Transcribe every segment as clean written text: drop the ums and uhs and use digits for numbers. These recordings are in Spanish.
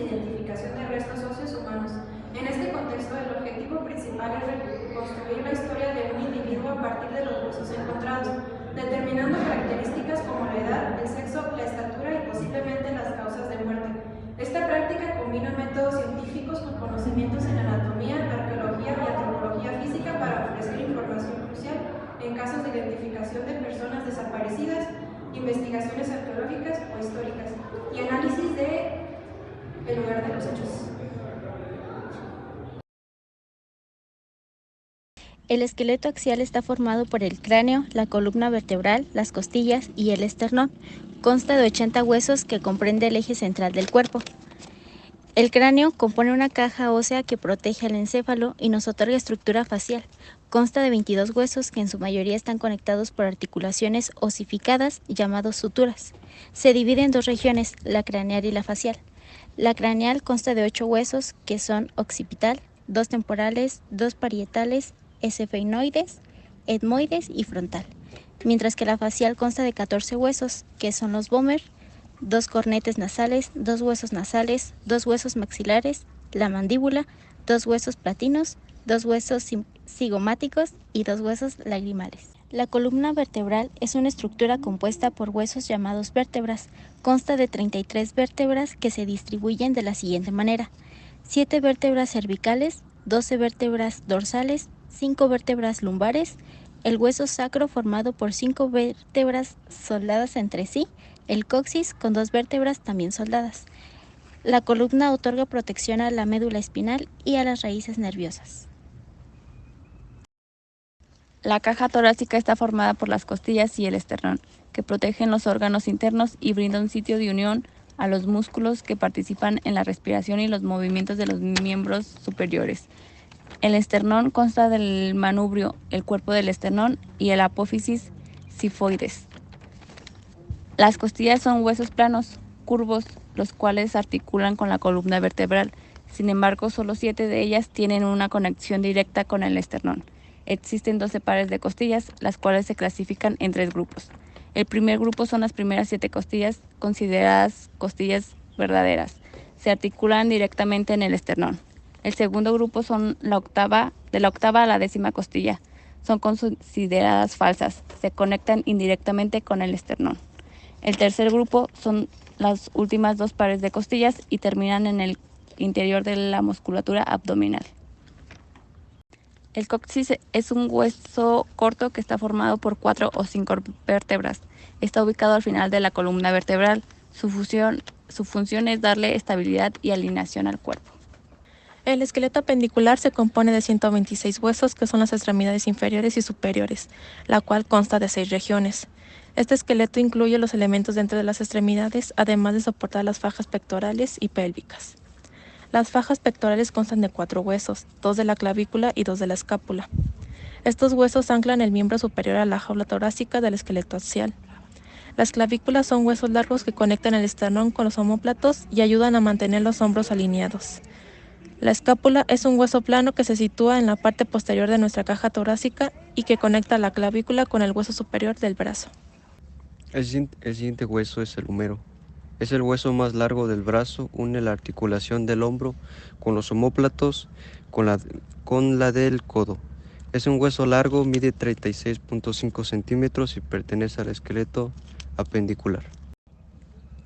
de identificación de restos óseos humanos. En este contexto, el objetivo principal es reconstruir la historia de un individuo a partir de los huesos encontrados, determinando características como la edad, el sexo, la estatura y posiblemente las causas de muerte. Esta práctica combina métodos científicos con conocimientos en anatomía, arqueología y antropología física para ofrecer información crucial en casos de identificación de personas desaparecidas, investigaciones arqueológicas o históricas y análisis del lugar de los hechos. El esqueleto axial está formado por el cráneo, la columna vertebral, las costillas y el esternón. Consta de 80 huesos que comprende el eje central del cuerpo. El cráneo compone una caja ósea que protege al encéfalo y nos otorga estructura facial. Consta de 22 huesos que en su mayoría están conectados por articulaciones osificadas llamados suturas. Se divide en dos regiones, la craneal y la facial. La craneal consta de 8 huesos que son occipital, 2 temporales, 2 parietales, esfenoides, etmoides y frontal, mientras que la facial consta de 14 huesos, que son los vómer, 2 cornetes nasales, 2 huesos nasales, 2 huesos maxilares, la mandíbula, 2 huesos platinos, 2 huesos cigomáticos y 2 huesos lagrimales. La columna vertebral es una estructura compuesta por huesos llamados vértebras. Consta de 33 vértebras que se distribuyen de la siguiente manera: 7 vértebras cervicales, 12 vértebras dorsales, 5 vértebras lumbares, el hueso sacro formado por 5 vértebras soldadas entre sí, el coxis con 2 vértebras también soldadas. La columna otorga protección a la médula espinal y a las raíces nerviosas. La caja torácica está formada por las costillas y el esternón, que protegen los órganos internos y brindan un sitio de unión a los músculos que participan en la respiración y los movimientos de los miembros superiores. El esternón consta del manubrio, el cuerpo del esternón y el apófisis sifoides. Las costillas son huesos planos, curvos, los cuales articulan con la columna vertebral. Sin embargo, solo 7 de ellas tienen una conexión directa con el esternón. Existen 12 pares de costillas, las cuales se clasifican en 3 grupos. El primer grupo son las primeras 7 costillas, consideradas costillas verdaderas. Se articulan directamente en el esternón. El segundo grupo son de la octava a la 10ª costilla. Son consideradas falsas. Se conectan indirectamente con el esternón. El tercer grupo son las últimas 2 pares de costillas y terminan en el interior de la musculatura abdominal. El coxis es un hueso corto que está formado por 4 o 5 vértebras. Está ubicado al final de la columna vertebral. Su función es darle estabilidad y alineación al cuerpo. El esqueleto apendicular se compone de 126 huesos, que son las extremidades inferiores y superiores, la cual consta de 6 regiones. Este esqueleto incluye los elementos dentro de las extremidades, además de soportar las fajas pectorales y pélvicas. Las fajas pectorales constan de 4 huesos, 2 de la clavícula y 2 de la escápula. Estos huesos anclan el miembro superior a la jaula torácica del esqueleto axial. Las clavículas son huesos largos que conectan el esternón con los omóplatos y ayudan a mantener los hombros alineados. La escápula es un hueso plano que se sitúa en la parte posterior de nuestra caja torácica y que conecta la clavícula con el hueso superior del brazo. El siguiente hueso es el húmero. Es el hueso más largo del brazo, une la articulación del hombro con los omóplatos con la del codo. Es un hueso largo, mide 36.5 centímetros y pertenece al esqueleto apendicular.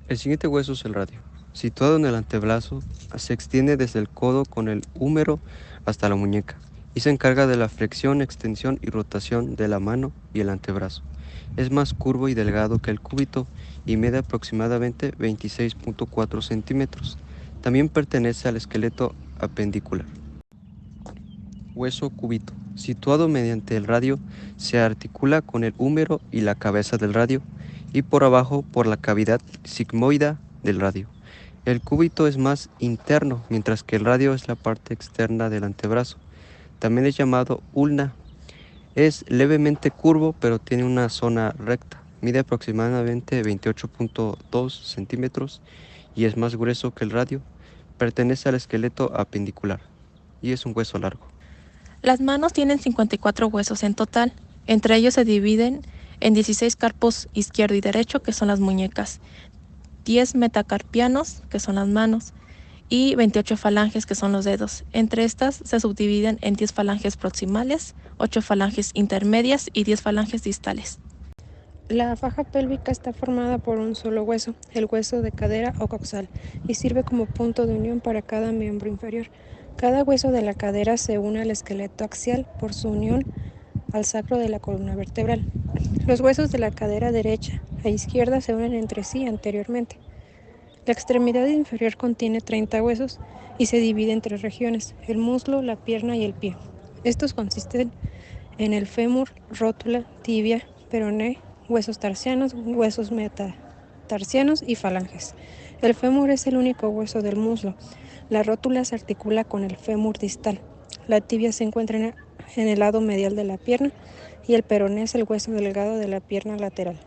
El siguiente hueso es el radio. Situado en el antebrazo, se extiende desde el codo con el húmero hasta la muñeca y se encarga de la flexión, extensión y rotación de la mano y el antebrazo. Es más curvo y delgado que el cúbito y mide aproximadamente 26.4 centímetros. También pertenece al esqueleto apendicular. Hueso cúbito. Situado mediante el radio, se articula con el húmero y la cabeza del radio y por abajo por la cavidad sigmoidea del radio. El cúbito es más interno, mientras que el radio es la parte externa del antebrazo. También es llamado ulna. Es levemente curvo, pero tiene una zona recta. Mide aproximadamente 28.2 centímetros y es más grueso que el radio. Pertenece al esqueleto apendicular y es un hueso largo. Las manos tienen 54 huesos en total. Entre ellos se dividen en 16 carpos izquierdo y derecho, que son las muñecas, 10 metacarpianos, que son las manos, y 28 falanges, que son los dedos. Entre estas se subdividen en 10 falanges proximales, 8 falanges intermedias y 10 falanges distales. La faja pélvica está formada por un solo hueso, el hueso de cadera o coxal, y sirve como punto de unión para cada miembro inferior. Cada hueso de la cadera se une al esqueleto axial por su unión al sacro de la columna vertebral. Los huesos de la cadera derecha e izquierda se unen entre sí anteriormente. La extremidad inferior contiene 30 huesos y se divide en 3 regiones: el muslo, la pierna y el pie. Estos consisten en el fémur, rótula, tibia, peroné, huesos tarsianos, huesos metatarsianos y falanges. El fémur es el único hueso del muslo. La rótula se articula con el fémur distal. La tibia se encuentra en el lado medial de la pierna y el peroné es el hueso delgado de la pierna lateral.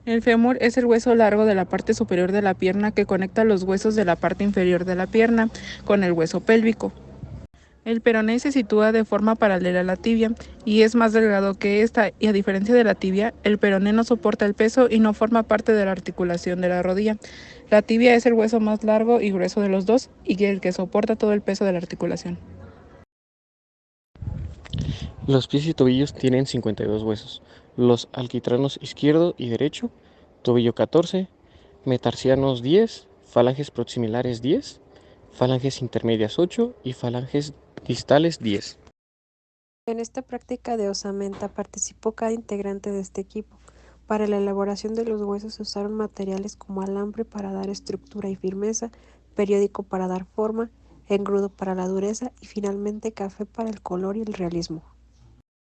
El fémur es el hueso largo de la parte superior de la pierna que conecta los huesos de la parte inferior de la pierna con el hueso pélvico. El peroné se sitúa de forma paralela a la tibia y es más delgado que esta, y a diferencia de la tibia, el peroné no soporta el peso y no forma parte de la articulación de la rodilla. La tibia es el hueso más largo y grueso de los dos y el que soporta todo el peso de la articulación. Los pies y tobillos tienen 52 huesos. Los alquitranos izquierdo y derecho, tobillo 14, metarsianos 10, falanges proximales 10, falanges intermedias 8 y falanges distales 10. En esta práctica de osamenta participó cada integrante de este equipo. Para la elaboración de los huesos se usaron materiales como alambre para dar estructura y firmeza, periódico para dar forma, engrudo para la dureza y finalmente café para el color y el realismo.